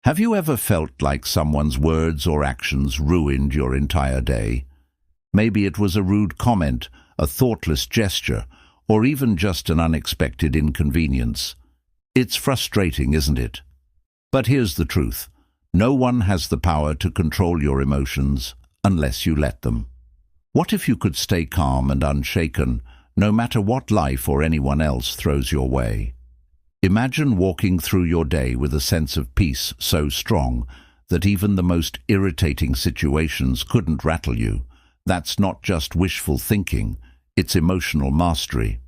Have you ever felt like someone's words or actions ruined your entire day? Maybe it was a rude comment, a thoughtless gesture, or even just an unexpected inconvenience. It's frustrating, isn't it? But here's the truth. No one has the power to control your emotions unless you let them. What if you could stay calm and unshaken, no matter what life or anyone else throws your way? Imagine walking through your day with a sense of peace so strong that even the most irritating situations couldn't rattle you. That's not just wishful thinking, it's emotional mastery.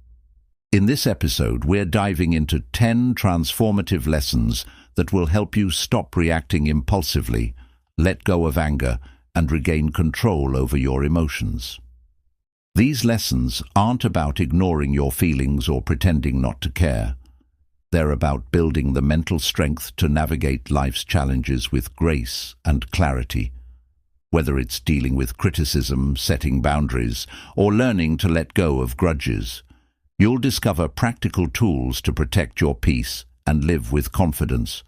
In this episode, we're diving into 10 transformative lessons that will help you stop reacting impulsively, let go of anger, and regain control over your emotions. These lessons aren't about ignoring your feelings or pretending not to care. They're about building the mental strength to navigate life's challenges with grace and clarity. Whether it's dealing with criticism, setting boundaries, or learning to let go of grudges, you'll discover practical tools to protect your peace and live with confidence.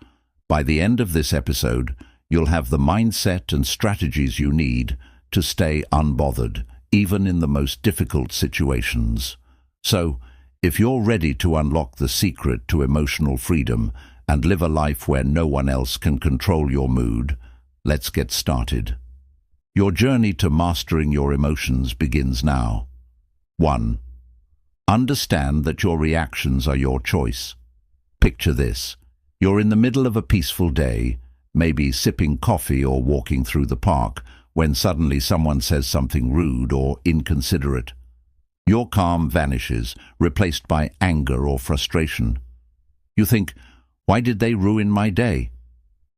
By the end of this episode, you'll have the mindset and strategies you need to stay unbothered, even in the most difficult situations. So, if you're ready to unlock the secret to emotional freedom and live a life where no one else can control your mood, let's get started. Your journey to mastering your emotions begins now. 1. Understand that your reactions are your choice. Picture this. You're in the middle of a peaceful day, maybe sipping coffee or walking through the park, when suddenly someone says something rude or inconsiderate. Your calm vanishes, replaced by anger or frustration. You think, why did they ruin my day?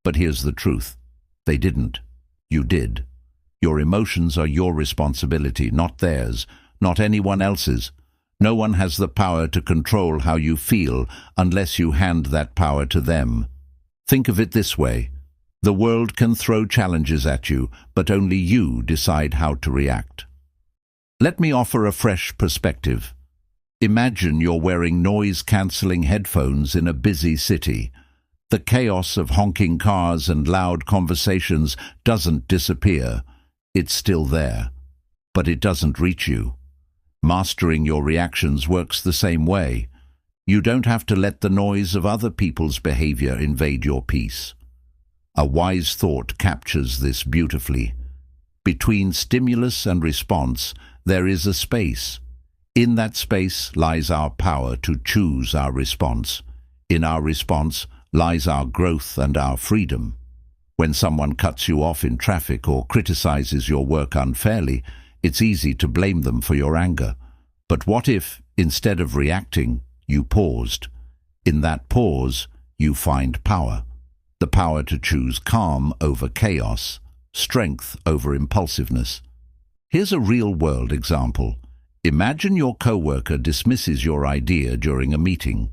But here's the truth. They didn't. You did. Your emotions are your responsibility, not theirs, not anyone else's. No one has the power to control how you feel unless you hand that power to them. Think of it this way. The world can throw challenges at you, but only you decide how to react. Let me offer a fresh perspective. Imagine you're wearing noise-cancelling headphones in a busy city. The chaos of honking cars and loud conversations doesn't disappear. It's still there, but it doesn't reach you. Mastering your reactions works the same way. You don't have to let the noise of other people's behavior invade your peace. A wise thought captures this beautifully. Between stimulus and response, there is a space. In that space lies our power to choose our response. In our response lies our growth and our freedom. When someone cuts you off in traffic or criticizes your work unfairly, it's easy to blame them for your anger. But what if, instead of reacting, you paused? In that pause, you find power. The power to choose calm over chaos, strength over impulsiveness. Here's a real-world example. Imagine your coworker dismisses your idea during a meeting.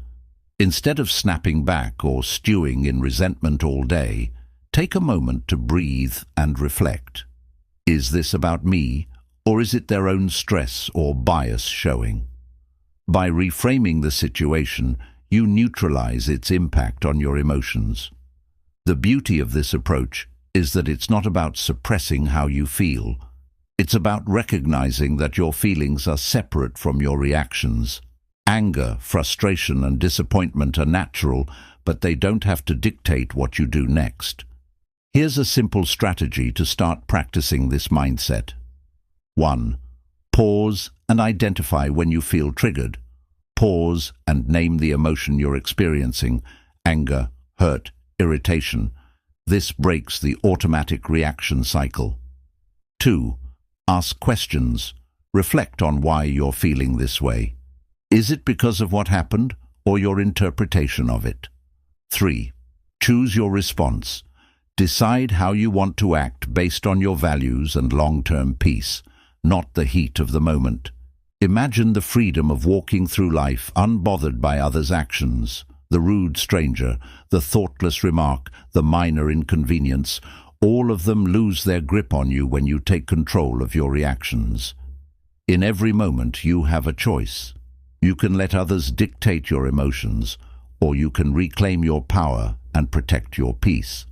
Instead of snapping back or stewing in resentment all day, take a moment to breathe and reflect. Is this about me, or is it their own stress or bias showing? By reframing the situation, you neutralize its impact on your emotions. The beauty of this approach is that it's not about suppressing how you feel. It's about recognizing that your feelings are separate from your reactions. Anger, frustration, and disappointment are natural, but they don't have to dictate what you do next. Here's a simple strategy to start practicing this mindset. 1. Pause and identify when you feel triggered. Pause and name the emotion you're experiencing: anger, hurt, irritation. This breaks the automatic reaction cycle. 2. Ask questions. Reflect on why you're feeling this way. Is it because of what happened or your interpretation of it? 3. Choose your response. Decide how you want to act based on your values and long-term peace, not the heat of the moment. Imagine the freedom of walking through life unbothered by others' actions. The rude stranger, the thoughtless remark, the minor inconvenience, all of them lose their grip on you when you take control of your reactions. In every moment, you have a choice. You can let others dictate your emotions, or you can reclaim your power and protect your peace.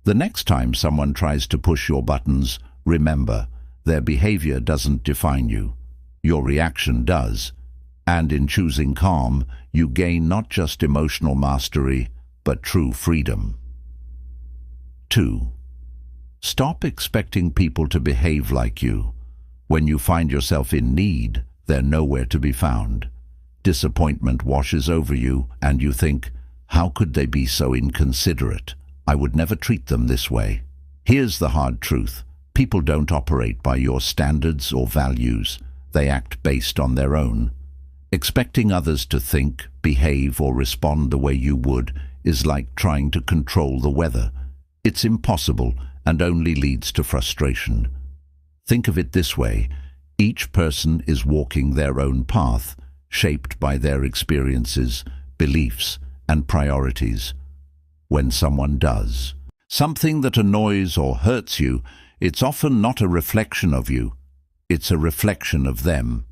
The next time someone tries to push your buttons, remember, their behavior doesn't define you. Your reaction does. And in choosing calm, you gain not just emotional mastery, but true freedom. 2. Stop expecting people to behave like you. When you find yourself in need, they're nowhere to be found. Disappointment washes over you, and you think, how could they be so inconsiderate? I would never treat them this way. Here's the hard truth. People don't operate by your standards or values. They act based on their own. Expecting others to think, behave, or respond the way you would is like trying to control the weather. It's impossible and only leads to frustration. Think of it this way. Each person is walking their own path, shaped by their experiences, beliefs, and priorities. When someone does something that annoys or hurts you, it's often not a reflection of you. It's a reflection of them.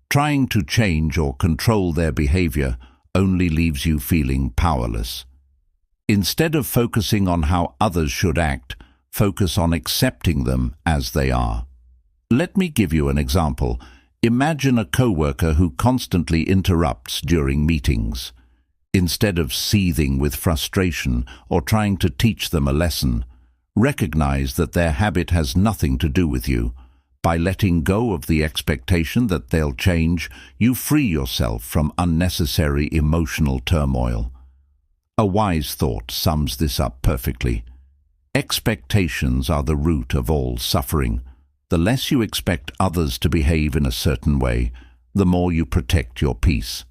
Trying to change or control their behavior only leaves you feeling powerless. Instead of focusing on how others should act, focus on accepting them as they are. Let me give you an example. Imagine a coworker who constantly interrupts during meetings. Instead of seething with frustration or trying to teach them a lesson, recognize that their habit has nothing to do with you. By letting go of the expectation that they'll change, you free yourself from unnecessary emotional turmoil. A wise thought sums this up perfectly. Expectations are the root of all suffering. The less you expect others to behave in a certain way, the more you protect your peace.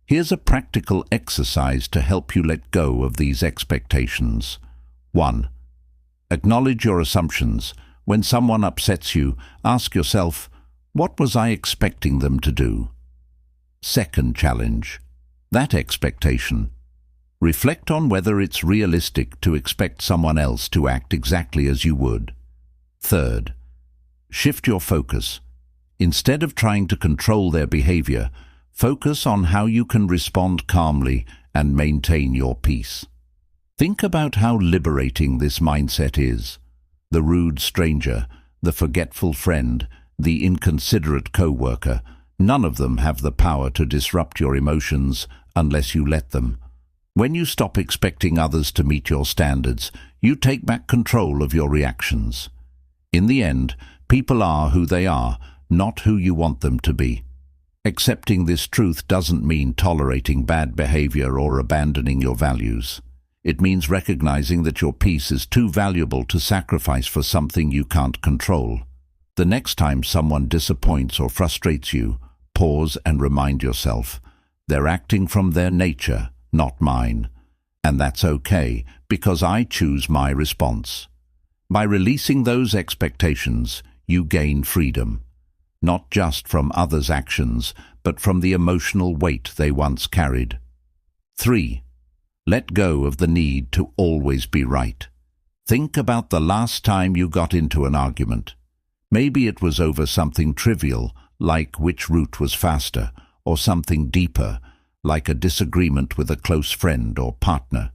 Here's a practical exercise to help you let go of these expectations. 1. Acknowledge your assumptions. When someone upsets you, ask yourself, what was I expecting them to do? Second challenge, that expectation. Reflect on whether it's realistic to expect someone else to act exactly as you would. Third, shift your focus. Instead of trying to control their behavior, focus on how you can respond calmly and maintain your peace. Think about how liberating this mindset is. The rude stranger, the forgetful friend, the inconsiderate co-worker, none of them have the power to disrupt your emotions unless you let them. When you stop expecting others to meet your standards, you take back control of your reactions. In the end, people are who they are, not who you want them to be. Accepting this truth doesn't mean tolerating bad behavior or abandoning your values. It means recognizing that your peace is too valuable to sacrifice for something you can't control. The next time someone disappoints or frustrates you, pause and remind yourself, they're acting from their nature, not mine. And that's okay, because I choose my response. By releasing those expectations, you gain freedom, not just from others' actions, but from the emotional weight they once carried. 3. Let go of the need to always be right. Think about the last time you got into an argument. Maybe it was over something trivial, like which route was faster, or something deeper, like a disagreement with a close friend or partner.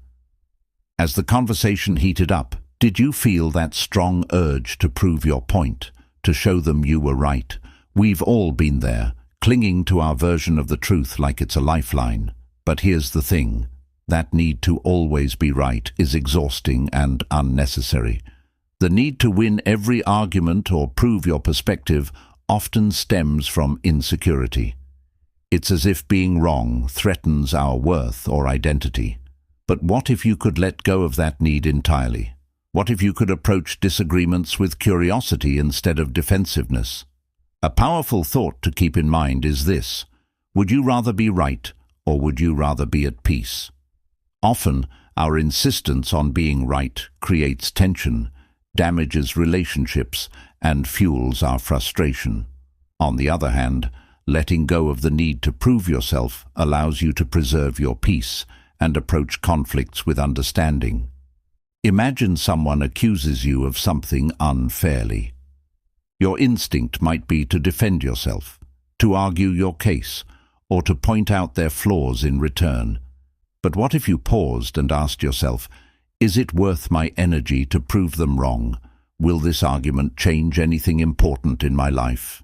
As the conversation heated up, did you feel that strong urge to prove your point, to show them you were right? We've all been there, clinging to our version of the truth like it's a lifeline. But here's the thing. That need to always be right is exhausting and unnecessary. The need to win every argument or prove your perspective often stems from insecurity. It's as if being wrong threatens our worth or identity. But what if you could let go of that need entirely? What if you could approach disagreements with curiosity instead of defensiveness? A powerful thought to keep in mind is this: would you rather be right, or would you rather be at peace? Often, our insistence on being right creates tension, damages relationships, and fuels our frustration. On the other hand, letting go of the need to prove yourself allows you to preserve your peace and approach conflicts with understanding. Imagine someone accuses you of something unfairly. Your instinct might be to defend yourself, to argue your case, or to point out their flaws in return. But what if you paused and asked yourself, Is it worth my energy to prove them wrong? Will this argument change anything important in my life?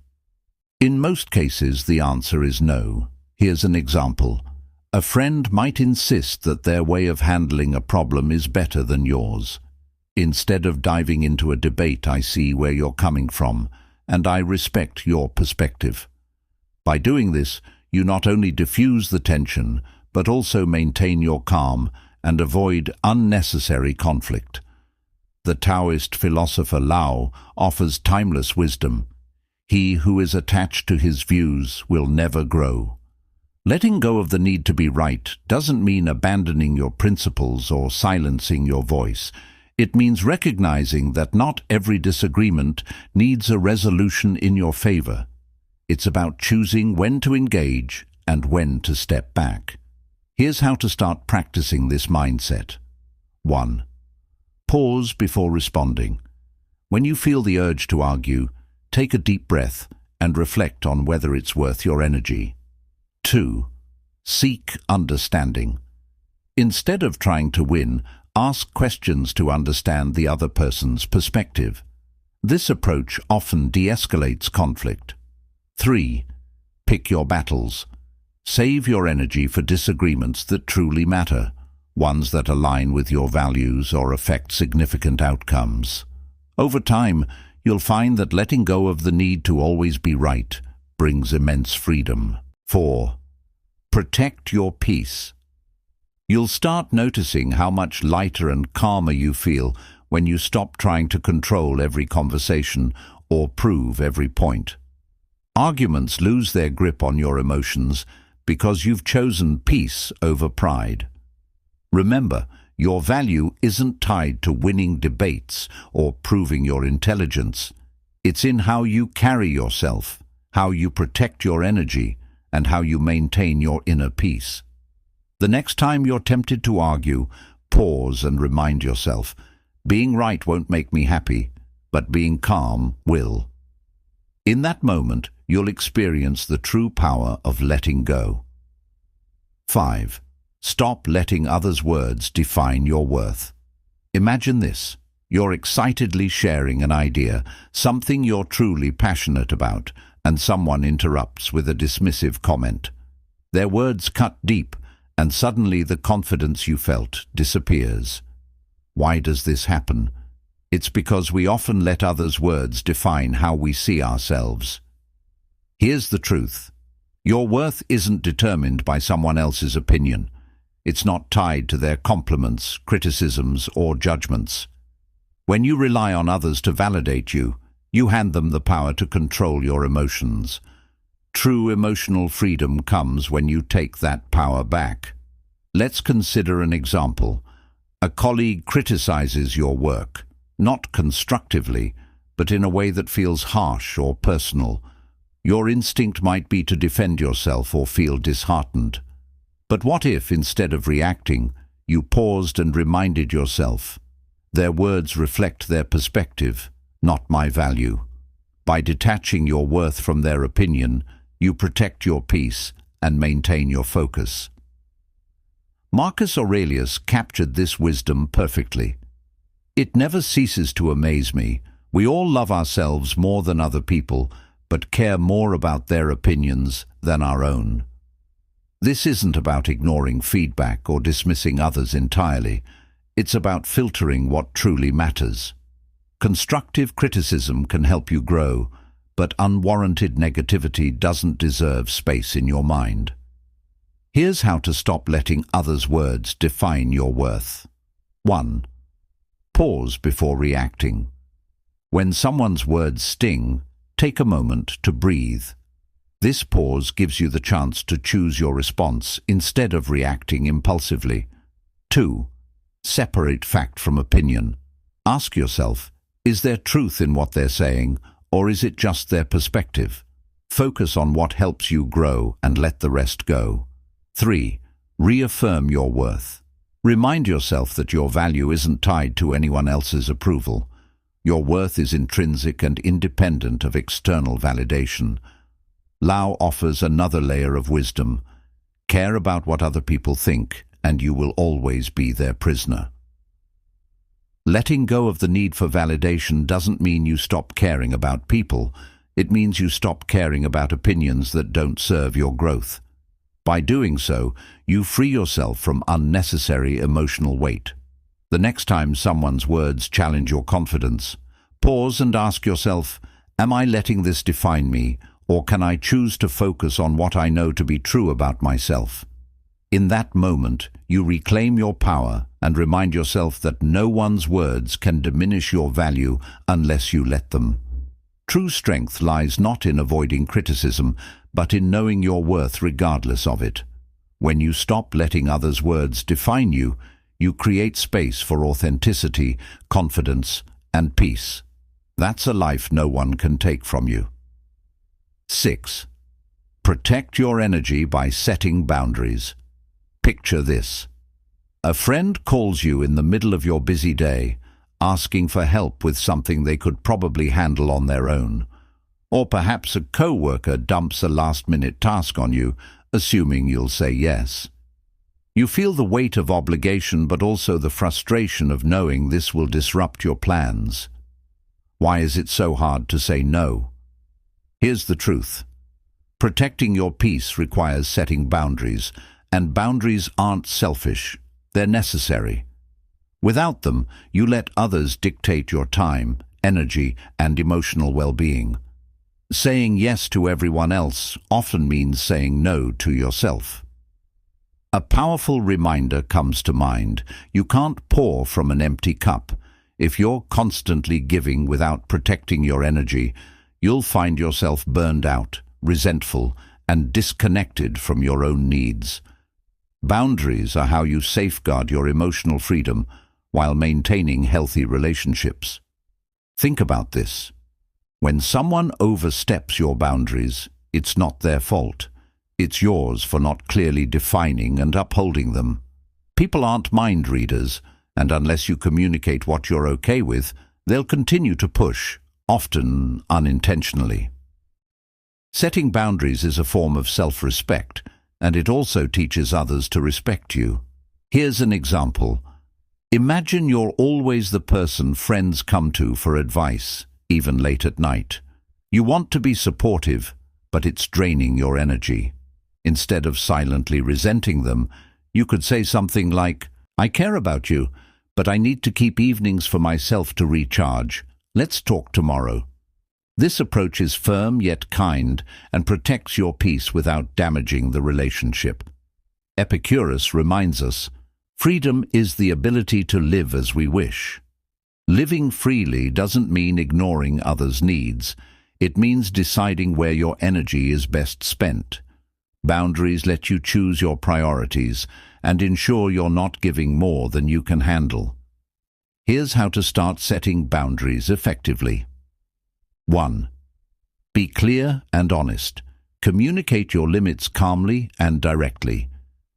In most cases, the answer is no. Here's an example. A friend might insist that their way of handling a problem is better than yours. Instead of diving into a debate, I see where you're coming from, and I respect your perspective. By doing this, you not only diffuse the tension, but also maintain your calm and avoid unnecessary conflict. The Taoist philosopher Lao offers timeless wisdom. He who is attached to his views will never grow. Letting go of the need to be right doesn't mean abandoning your principles or silencing your voice. It means recognizing that not every disagreement needs a resolution in your favor. It's about choosing when to engage and when to step back. Here's how to start practicing this mindset. 1. Pause before responding. When you feel the urge to argue, take a deep breath and reflect on whether it's worth your energy. 2. Seek understanding. Instead of trying to win, ask questions to understand the other person's perspective. This approach often de-escalates conflict. 3. Pick your battles. Save your energy for disagreements that truly matter, ones that align with your values or affect significant outcomes. Over time, you'll find that letting go of the need to always be right brings immense freedom. 4. Protect your peace. You'll start noticing how much lighter and calmer you feel when you stop trying to control every conversation or prove every point. Arguments lose their grip on your emotions because you've chosen peace over pride. Remember, your value isn't tied to winning debates or proving your intelligence. It's in how you carry yourself, how you protect your energy, and how you maintain your inner peace. The next time you're tempted to argue, pause and remind yourself, being right won't make me happy, but being calm will. In that moment, you'll experience the true power of letting go. 5. Stop letting others' words define your worth. Imagine this. You're excitedly sharing an idea, something you're truly passionate about, and someone interrupts with a dismissive comment. Their words cut deep, and suddenly the confidence you felt disappears. Why does this happen? It's because we often let others' words define how we see ourselves. Here's the truth. Your worth isn't determined by someone else's opinion. It's not tied to their compliments, criticisms, or judgments. When you rely on others to validate you, you hand them the power to control your emotions. True emotional freedom comes when you take that power back. Let's consider an example. A colleague criticizes your work, not constructively, but in a way that feels harsh or personal. Your instinct might be to defend yourself or feel disheartened. But what if, instead of reacting, you paused and reminded yourself, their words reflect their perspective, not my value. By detaching your worth from their opinion, you protect your peace and maintain your focus. Marcus Aurelius captured this wisdom perfectly. It never ceases to amaze me. We all love ourselves more than other people, but care more about their opinions than our own. This isn't about ignoring feedback or dismissing others entirely. It's about filtering what truly matters. Constructive criticism can help you grow, but unwarranted negativity doesn't deserve space in your mind. Here's how to stop letting others' words define your worth. 1. Pause before reacting. When someone's words sting, take a moment to breathe. This pause gives you the chance to choose your response instead of reacting impulsively. 2. Separate fact from opinion. Ask yourself, is there truth in what they're saying, or is it just their perspective? Focus on what helps you grow and let the rest go. 3. Reaffirm your worth. Remind yourself that your value isn't tied to anyone else's approval. Your worth is intrinsic and independent of external validation. Lao offers another layer of wisdom. Care about what other people think, and you will always be their prisoner. Letting go of the need for validation doesn't mean you stop caring about people. It means you stop caring about opinions that don't serve your growth. By doing so, you free yourself from unnecessary emotional weight. The next time someone's words challenge your confidence, pause and ask yourself, am I letting this define me, or can I choose to focus on what I know to be true about myself? In that moment, you reclaim your power and remind yourself that no one's words can diminish your value unless you let them. True strength lies not in avoiding criticism, but in knowing your worth regardless of it. When you stop letting others' words define you, you create space for authenticity, confidence, and peace. That's a life no one can take from you. 6. Protect your energy by setting boundaries. Picture this. A friend calls you in the middle of your busy day, asking for help with something they could probably handle on their own. Or perhaps a co-worker dumps a last-minute task on you, assuming you'll say yes. You feel the weight of obligation, but also the frustration of knowing this will disrupt your plans. Why is it so hard to say no? Here's the truth. Protecting your peace requires setting boundaries, and boundaries aren't selfish, they're necessary. Without them, you let others dictate your time, energy, and emotional well-being. Saying yes to everyone else often means saying no to yourself. A powerful reminder comes to mind. You can't pour from an empty cup. If you're constantly giving without protecting your energy, you'll find yourself burned out, resentful, and disconnected from your own needs. Boundaries are how you safeguard your emotional freedom while maintaining healthy relationships. Think about this. When someone oversteps your boundaries, it's not their fault. It's yours for not clearly defining and upholding them. People aren't mind readers, and unless you communicate what you're okay with, they'll continue to push, often unintentionally. Setting boundaries is a form of self-respect, and it also teaches others to respect you. Here's an example. Imagine you're always the person friends come to for advice, even late at night. You want to be supportive, but it's draining your energy. Instead of silently resenting them, you could say something like, I care about you, but I need to keep evenings for myself to recharge. Let's talk tomorrow. This approach is firm yet kind and protects your peace without damaging the relationship. Epictetus reminds us, freedom is the ability to live as we wish. Living freely doesn't mean ignoring others' needs. It means deciding where your energy is best spent. Boundaries let you choose your priorities and ensure you're not giving more than you can handle. Here's how to start setting boundaries effectively. 1. Be clear and honest. Communicate your limits calmly and directly.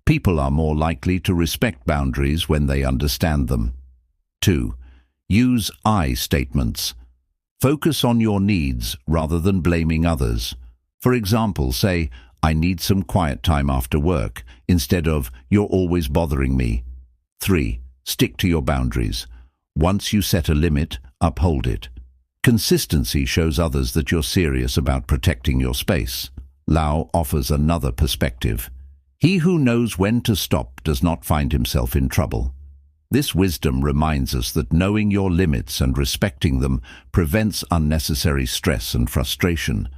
People are more likely to respect boundaries when they understand them. 2. Use I statements. Focus on your needs rather than blaming others. For example, say, I need some quiet time after work, instead of, you're always bothering me. 3. Stick to your boundaries. Once you set a limit, uphold it. Consistency shows others that you're serious about protecting your space. Lao offers another perspective. He who knows when to stop does not find himself in trouble. This wisdom reminds us that knowing your limits and respecting them prevents unnecessary stress and frustration.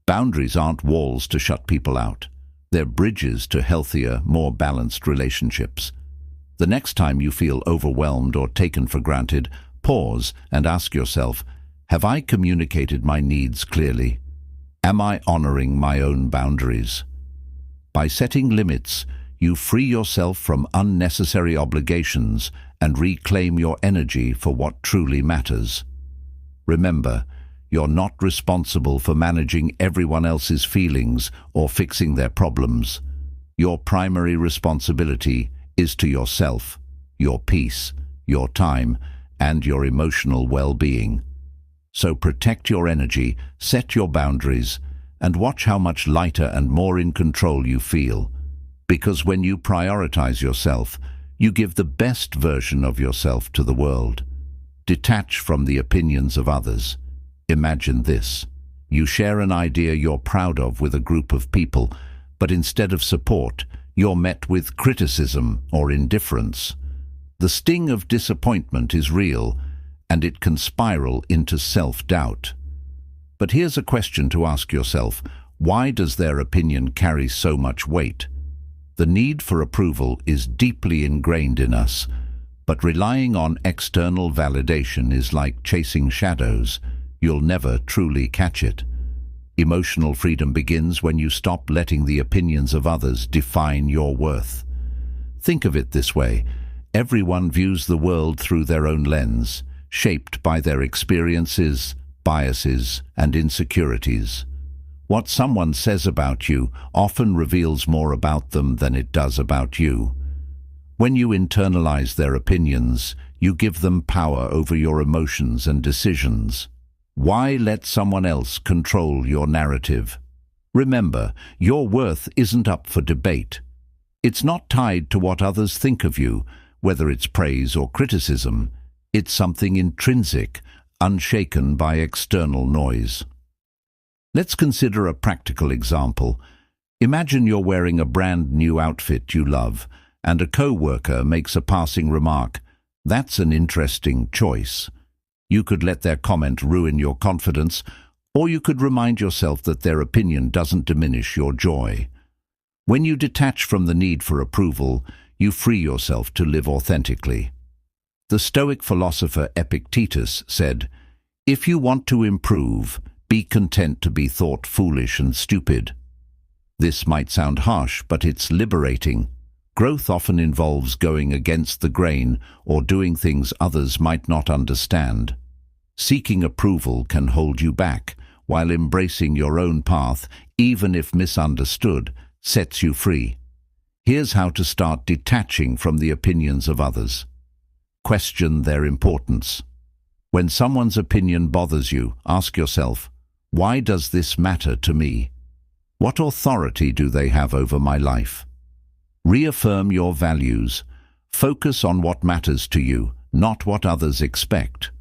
Boundaries aren't walls to shut people out. They're bridges to healthier, more balanced relationships. The next time you feel overwhelmed or taken for granted, pause and ask yourself, have I communicated my needs clearly? Am I honoring my own boundaries? By setting limits, you free yourself from unnecessary obligations and reclaim your energy for what truly matters. Remember, you're not responsible for managing everyone else's feelings or fixing their problems. Your primary responsibility is to yourself, your peace, your time, and your emotional well-being. So protect your energy, set your boundaries, and watch how much lighter and more in control you feel. Because when you prioritize yourself, you give the best version of yourself to the world. Detach from the opinions of others. Imagine this. You share an idea you're proud of with a group of people, but instead of support, you're met with criticism or indifference. The sting of disappointment is real, and it can spiral into self-doubt. But here's a question to ask yourself. Why does their opinion carry so much weight? The need for approval is deeply ingrained in us, but relying on external validation is like chasing shadows. You'll never truly catch it. Emotional freedom begins when you stop letting the opinions of others define your worth. Think of it this way. Everyone views the world through their own lens, shaped by their experiences, biases, and insecurities. What someone says about you often reveals more about them than it does about you. When you internalize their opinions, you give them power over your emotions and decisions. Why let someone else control your narrative? Remember, your worth isn't up for debate. It's not tied to what others think of you, whether it's praise or criticism. It's something intrinsic, unshaken by external noise. Let's consider a practical example. Imagine you're wearing a brand new outfit you love, and a co-worker makes a passing remark. That's an interesting choice. You could let their comment ruin your confidence, or you could remind yourself that their opinion doesn't diminish your joy. When you detach from the need for approval, you free yourself to live authentically. The Stoic philosopher Epictetus said, "If you want to improve, be content to be thought foolish and stupid." This might sound harsh, but it's liberating. Growth often involves going against the grain or doing things others might not understand. Seeking approval can hold you back, while embracing your own path, even if misunderstood, sets you free. Here's how to start detaching from the opinions of others. Question their importance. When someone's opinion bothers you, ask yourself, why does this matter to me? What authority do they have over my life? Reaffirm your values. Focus on what matters to you, not what others expect.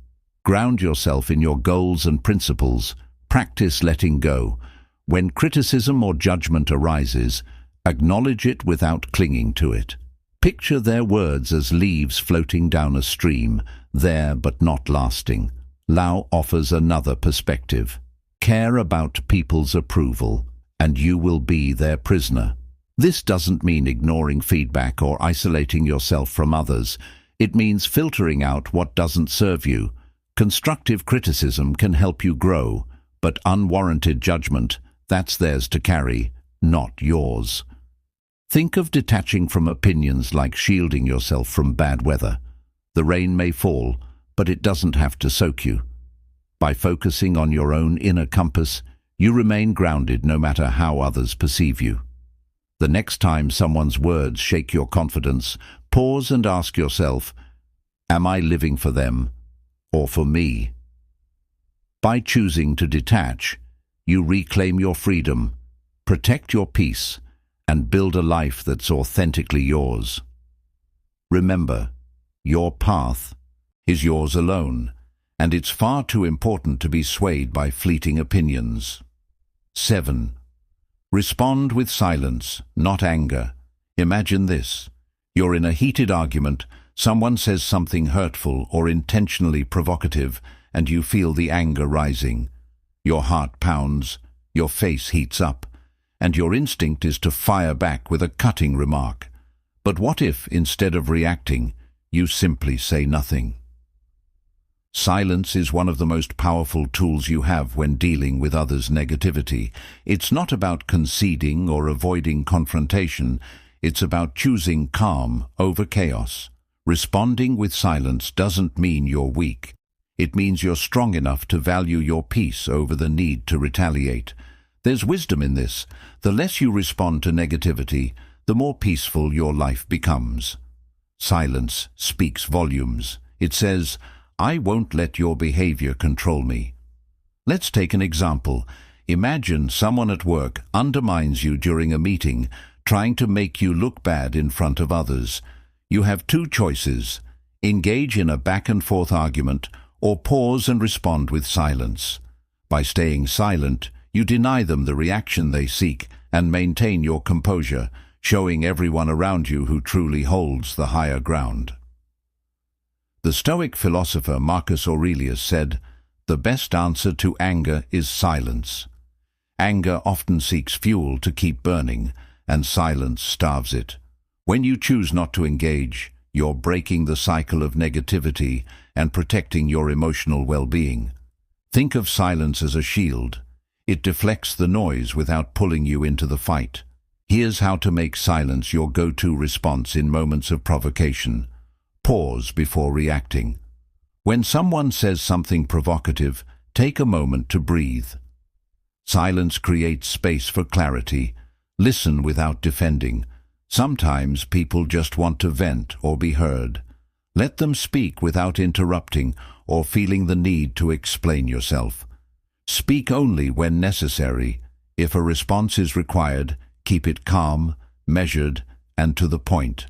Ground yourself in your goals and principles. Practice letting go. When criticism or judgment arises, acknowledge it without clinging to it. Picture their words as leaves floating down a stream, there but not lasting. Lao offers another perspective. Care about people's approval, and you will be their prisoner. This doesn't mean ignoring feedback or isolating yourself from others. It means filtering out what doesn't serve you. Constructive criticism can help you grow, but unwarranted judgment, that's theirs to carry, not yours. Think of detaching from opinions like shielding yourself from bad weather. The rain may fall, but it doesn't have to soak you. By focusing on your own inner compass, you remain grounded no matter how others perceive you. The next time someone's words shake your confidence, pause and ask yourself, am I living for them or for me? By choosing to detach, you reclaim your freedom, protect your peace, and build a life that's authentically yours. Remember, your path is yours alone, and it's far too important to be swayed by fleeting opinions. 7. Respond with silence, not anger. Imagine this. You're in a heated argument, someone says something hurtful or intentionally provocative, and you feel the anger rising. Your heart pounds, your face heats up, and your instinct is to fire back with a cutting remark. But what if, instead of reacting, you simply say nothing? Silence is one of the most powerful tools you have when dealing with others' negativity. It's not about conceding or avoiding confrontation. It's about choosing calm over chaos. Responding with silence doesn't mean you're weak. It means you're strong enough to value your peace over the need to retaliate. There's wisdom in this. The less you respond to negativity, the more peaceful your life becomes. Silence speaks volumes. It says, I won't let your behavior control me. Let's take an example. Imagine someone at work undermines you during a meeting, trying to make you look bad in front of others. You have two choices. Engage in a back-and-forth argument or pause and respond with silence. By staying silent, you deny them the reaction they seek and maintain your composure, showing everyone around you who truly holds the higher ground. The Stoic philosopher Marcus Aurelius said, "The best answer to anger is silence." Anger often seeks fuel to keep burning, and silence starves it. When you choose not to engage, you're breaking the cycle of negativity and protecting your emotional well-being. Think of silence as a shield. It deflects the noise without pulling you into the fight. Here's how to make silence your go-to response in moments of provocation. Pause before reacting. When someone says something provocative, take a moment to breathe. Silence creates space for clarity. Listen without defending. Sometimes people just want to vent or be heard. Let them speak without interrupting or feeling the need to explain yourself. Speak only when necessary. If a response is required, keep it calm, measured, and to the point.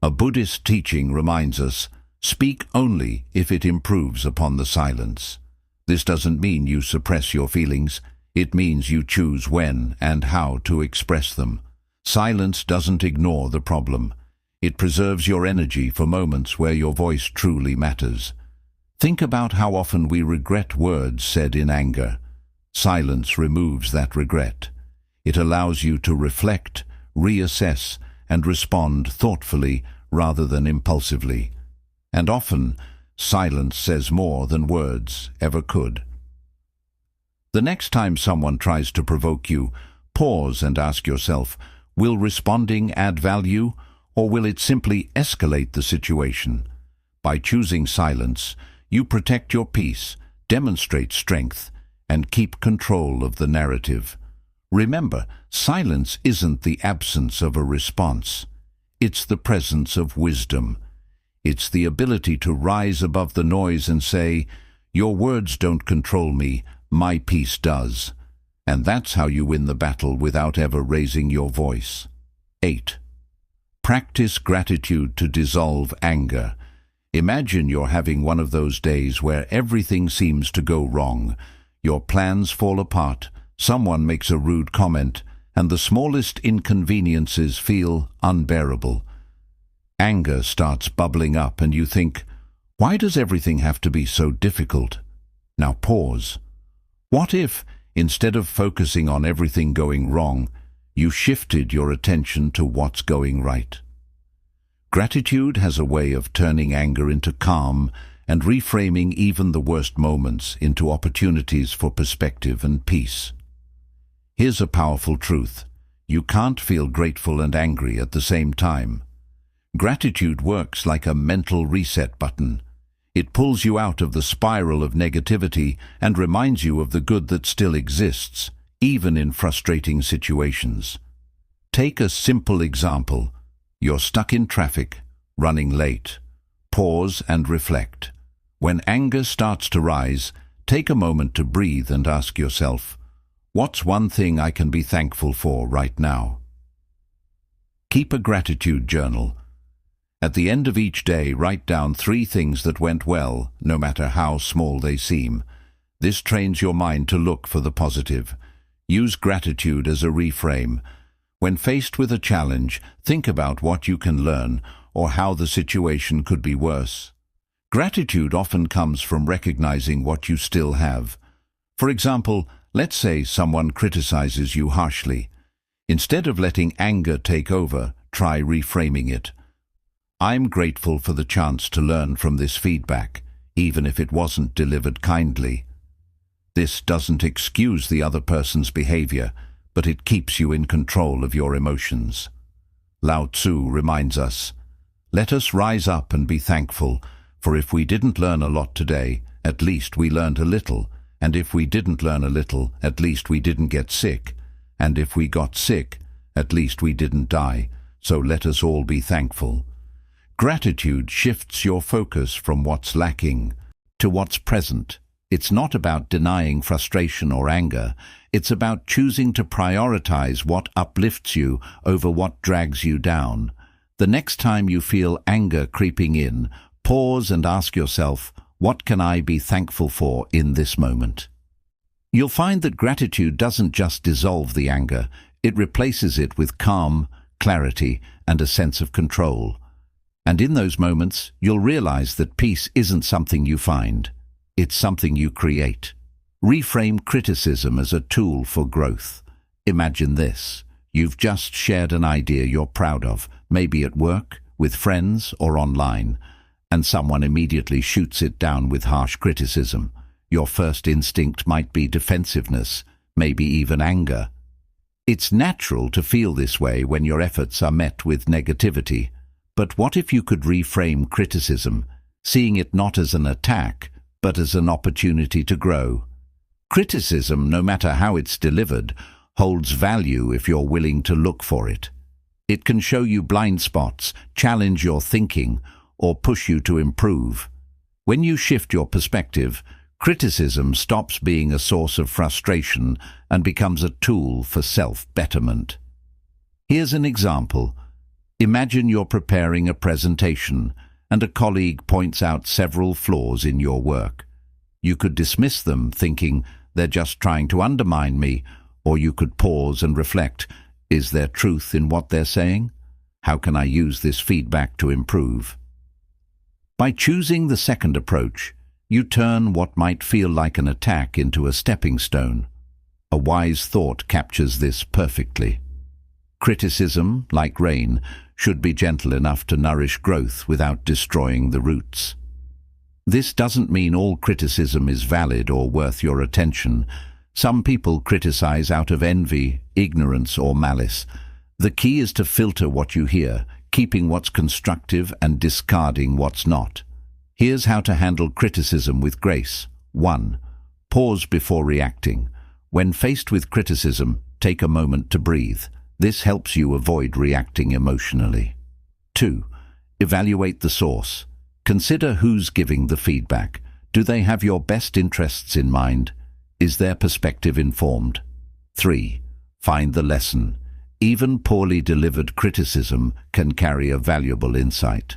A Buddhist teaching reminds us, speak only if it improves upon the silence. This doesn't mean you suppress your feelings. It means you choose when and how to express them. Silence doesn't ignore the problem. It preserves your energy for moments where your voice truly matters. Think about how often we regret words said in anger. Silence removes that regret. It allows you to reflect, reassess, and respond thoughtfully rather than impulsively. And often, silence says more than words ever could. The next time someone tries to provoke you, pause and ask yourself, will responding add value, or will it simply escalate the situation? By choosing silence, you protect your peace, demonstrate strength, and keep control of the narrative. Remember, silence isn't the absence of a response. It's the presence of wisdom. It's the ability to rise above the noise and say, "Your words don't control me, my peace does." And that's how you win the battle without ever raising your voice. 8. Practice gratitude to dissolve anger. Imagine you're having one of those days where everything seems to go wrong. Your plans fall apart, someone makes a rude comment, and the smallest inconveniences feel unbearable. Anger starts bubbling up and you think, why does everything have to be so difficult? Now pause. What if, instead of focusing on everything going wrong, you shifted your attention to what's going right? Gratitude has a way of turning anger into calm and reframing even the worst moments into opportunities for perspective and peace. Here's a powerful truth. You can't feel grateful and angry at the same time. Gratitude works like a mental reset button. It pulls you out of the spiral of negativity and reminds you of the good that still exists, even in frustrating situations. Take a simple example. You're stuck in traffic, running late. Pause and reflect. When anger starts to rise, take a moment to breathe and ask yourself, what's one thing I can be thankful for right now? Keep a gratitude journal. At the end of each day, write down 3 things that went well, no matter how small they seem. This trains your mind to look for the positive. Use gratitude as a reframe. When faced with a challenge, think about what you can learn or how the situation could be worse. Gratitude often comes from recognizing what you still have. For example, let's say someone criticizes you harshly. Instead of letting anger take over, try reframing it. I'm grateful for the chance to learn from this feedback, even if it wasn't delivered kindly. This doesn't excuse the other person's behavior, but it keeps you in control of your emotions. Lao Tzu reminds us, let us rise up and be thankful, for if we didn't learn a lot today, at least we learned a little, and if we didn't learn a little, at least we didn't get sick, and if we got sick, at least we didn't die, so let us all be thankful. Gratitude shifts your focus from what's lacking to what's present. It's not about denying frustration or anger. It's about choosing to prioritize what uplifts you over what drags you down. The next time you feel anger creeping in, Pause and ask yourself, what can I be thankful for in this moment? You'll find that gratitude doesn't just dissolve the anger, it replaces it with calm, clarity, and a sense of control. And in those moments, you'll realize that peace isn't something you find, it's something you create. Reframe criticism as a tool for growth. Imagine this. You've just shared an idea you're proud of, maybe at work, with friends, or online, and someone immediately shoots it down with harsh criticism. Your first instinct might be defensiveness, maybe even anger. It's natural to feel this way when your efforts are met with negativity. But what if you could reframe criticism, seeing it not as an attack, but as an opportunity to grow? Criticism, no matter how it's delivered, holds value if you're willing to look for it. It can show you blind spots, challenge your thinking, or push you to improve. When you shift your perspective, criticism stops being a source of frustration and becomes a tool for self-betterment. Here's an example. Imagine you're preparing a presentation and a colleague points out several flaws in your work. You could dismiss them, thinking, they're just trying to undermine me, or you could pause and reflect, is there truth in what they're saying? How can I use this feedback to improve? By choosing the second approach, you turn what might feel like an attack into a stepping stone. A wise thought captures this perfectly. Criticism, like rain, should be gentle enough to nourish growth without destroying the roots. This doesn't mean all criticism is valid or worth your attention. Some people criticize out of envy, ignorance, or malice. The key is to filter what you hear, keeping what's constructive and discarding what's not. Here's how to handle criticism with grace. 1. Pause before reacting. When faced with criticism, take a moment to breathe. This helps you avoid reacting emotionally. 2. Evaluate the source. Consider who's giving the feedback. Do they have your best interests in mind? Is their perspective informed? 3. Find the lesson. Even poorly delivered criticism can carry a valuable insight.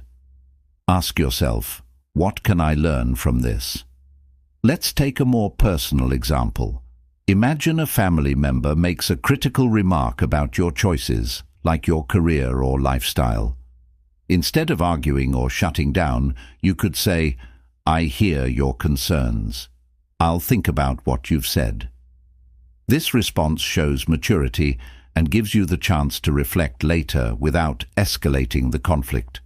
Ask yourself, what can I learn from this? Let's take a more personal example. Imagine a family member makes a critical remark about your choices, like your career or lifestyle. Instead of arguing or shutting down, you could say, I hear your concerns. I'll think about what you've said. This response shows maturity and gives you the chance to reflect later without escalating the conflict.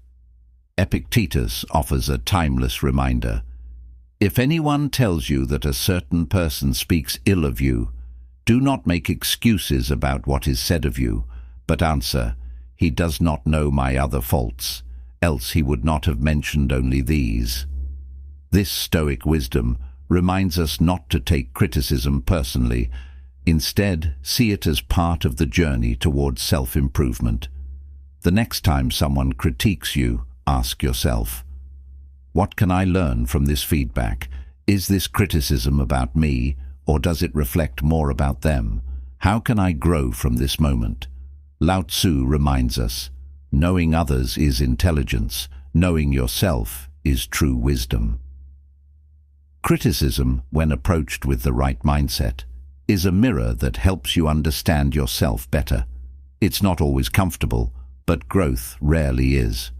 Epictetus offers a timeless reminder. If anyone tells you that a certain person speaks ill of you, do not make excuses about what is said of you, but answer, he does not know my other faults, else he would not have mentioned only these. This Stoic wisdom reminds us not to take criticism personally. Instead, see it as part of the journey towards self-improvement. The next time someone critiques you, ask yourself, what can I learn from this feedback? Is this criticism about me, or does it reflect more about them? How can I grow from this moment? Lao Tzu reminds us, knowing others is intelligence, knowing yourself is true wisdom. Criticism, when approached with the right mindset, is a mirror that helps you understand yourself better. It's not always comfortable, but growth rarely is.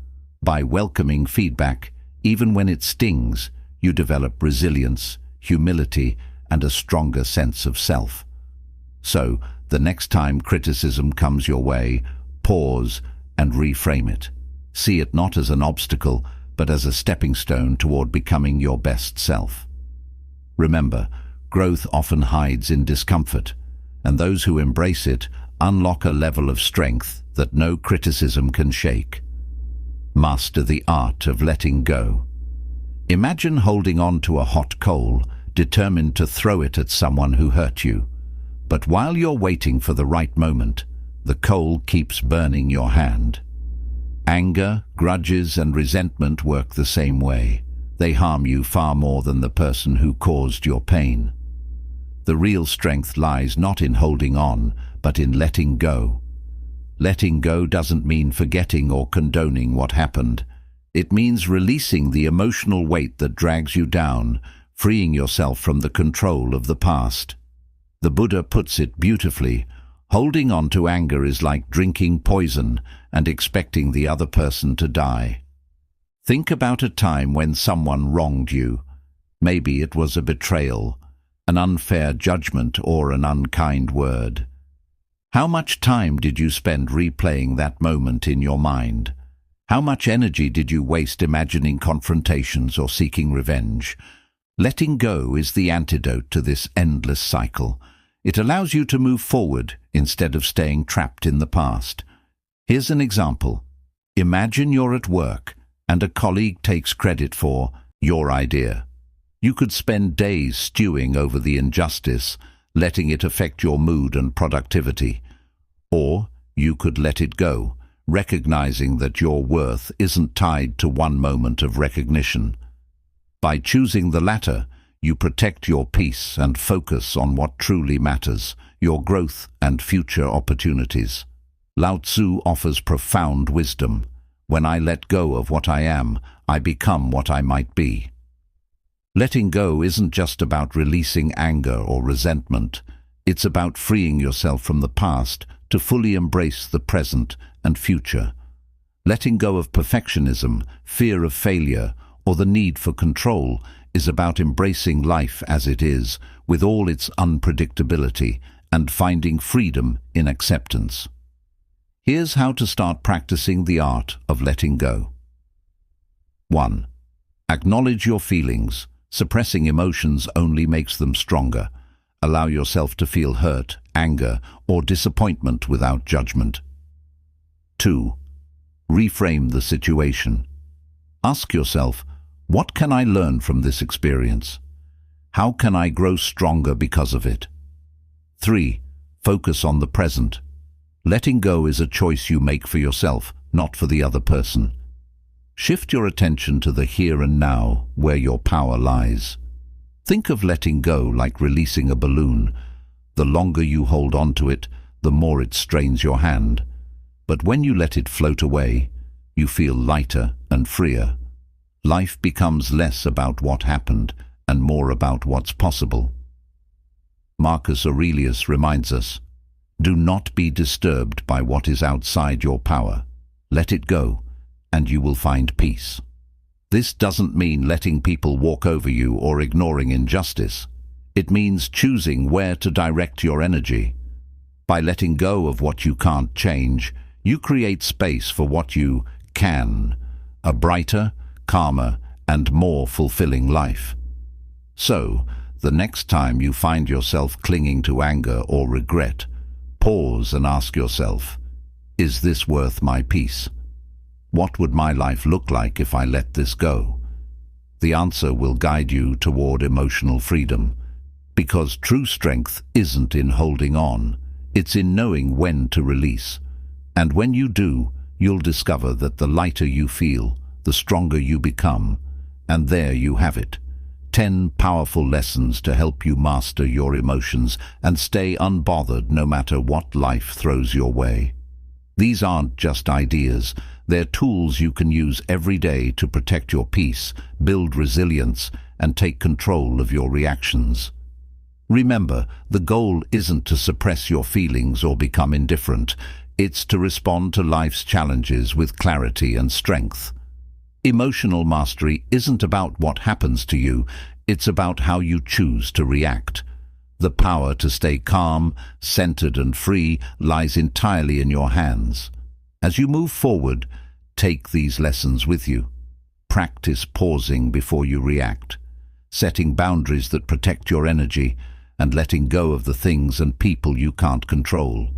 By welcoming feedback, even when it stings, you develop resilience, humility, and a stronger sense of self. So, the next time criticism comes your way, pause and reframe it. See it not as an obstacle, but as a stepping stone toward becoming your best self. Remember, growth often hides in discomfort, and those who embrace it unlock a level of strength that no criticism can shake. Master the art of letting go. Imagine holding on to a hot coal, determined to throw it at someone who hurt you. But while you're waiting for the right moment, the coal keeps burning your hand. Anger, grudges, and resentment work the same way. They harm you far more than the person who caused your pain. The real strength lies not in holding on, but in letting go. Letting go doesn't mean forgetting or condoning what happened. It means releasing the emotional weight that drags you down, freeing yourself from the control of the past. The Buddha puts it beautifully: holding on to anger is like drinking poison and expecting the other person to die. Think about a time when someone wronged you. Maybe it was a betrayal, an unfair judgment, or an unkind word. How much time did you spend replaying that moment in your mind? How much energy did you waste imagining confrontations or seeking revenge? Letting go is the antidote to this endless cycle. It allows you to move forward instead of staying trapped in the past. Here's an example. Imagine you're at work and a colleague takes credit for your idea. You could spend days stewing over the injustice, letting it affect your mood and productivity. Or you could let it go, recognizing that your worth isn't tied to one moment of recognition. By choosing the latter, you protect your peace and focus on what truly matters, your growth and future opportunities. Lao Tzu offers profound wisdom. When I let go of what I am, I become what I might be. Letting go isn't just about releasing anger or resentment. It's about freeing yourself from the past to fully embrace the present and future. Letting go of perfectionism, fear of failure, or the need for control is about embracing life as it is, with all its unpredictability, and finding freedom in acceptance. Here's how to start practicing the art of letting go. 1. Acknowledge your feelings. Suppressing emotions only makes them stronger. Allow yourself to feel hurt, anger, or disappointment without judgment. 2. Reframe the situation. Ask yourself, what can I learn from this experience? How can I grow stronger because of it? 3. Focus on the present. Letting go is a choice you make for yourself, not for the other person. Shift your attention to the here and now, where your power lies. Think of letting go like releasing a balloon. The longer you hold on to it, the more it strains your hand. But when you let it float away, you feel lighter and freer. Life becomes less about what happened and more about what's possible. Marcus Aurelius reminds us, do not be disturbed by what is outside your power. Let it go, and you will find peace. This doesn't mean letting people walk over you or ignoring injustice. It means choosing where to direct your energy. By letting go of what you can't change, you create space for what you can, a brighter, calmer, and more fulfilling life. So, the next time you find yourself clinging to anger or regret, pause and ask yourself, is this worth my peace? What would my life look like if I let this go? The answer will guide you toward emotional freedom, because true strength isn't in holding on, it's in knowing when to release. And when you do, you'll discover that the lighter you feel, the stronger you become. And there you have it. 10 powerful lessons to help you master your emotions and stay unbothered no matter what life throws your way. These aren't just ideas, they're tools you can use every day to protect your peace, build resilience, and take control of your reactions. Remember, the goal isn't to suppress your feelings or become indifferent. It's to respond to life's challenges with clarity and strength. Emotional mastery isn't about what happens to you, it's about how you choose to react. The power to stay calm, centered, and free lies entirely in your hands. As you move forward, take these lessons with you. Practice pausing before you react, setting boundaries that protect your energy, and letting go of the things and people you can't control.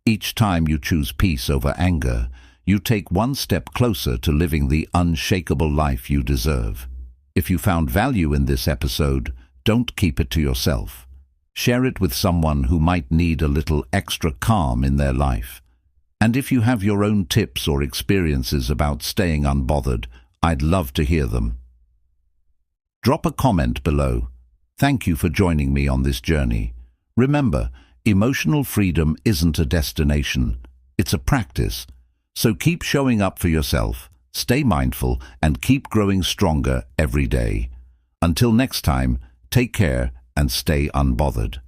Each time you choose peace over anger, you take one step closer to living the unshakable life you deserve. If you found value in this episode, don't keep it to yourself. Share it with someone who might need a little extra calm in their life. And if you have your own tips or experiences about staying unbothered, I'd love to hear them. Drop a comment below. Thank you for joining me on this journey. Remember, emotional freedom isn't a destination, it's a practice. So keep showing up for yourself, stay mindful, and keep growing stronger every day. Until next time, take care and stay unbothered.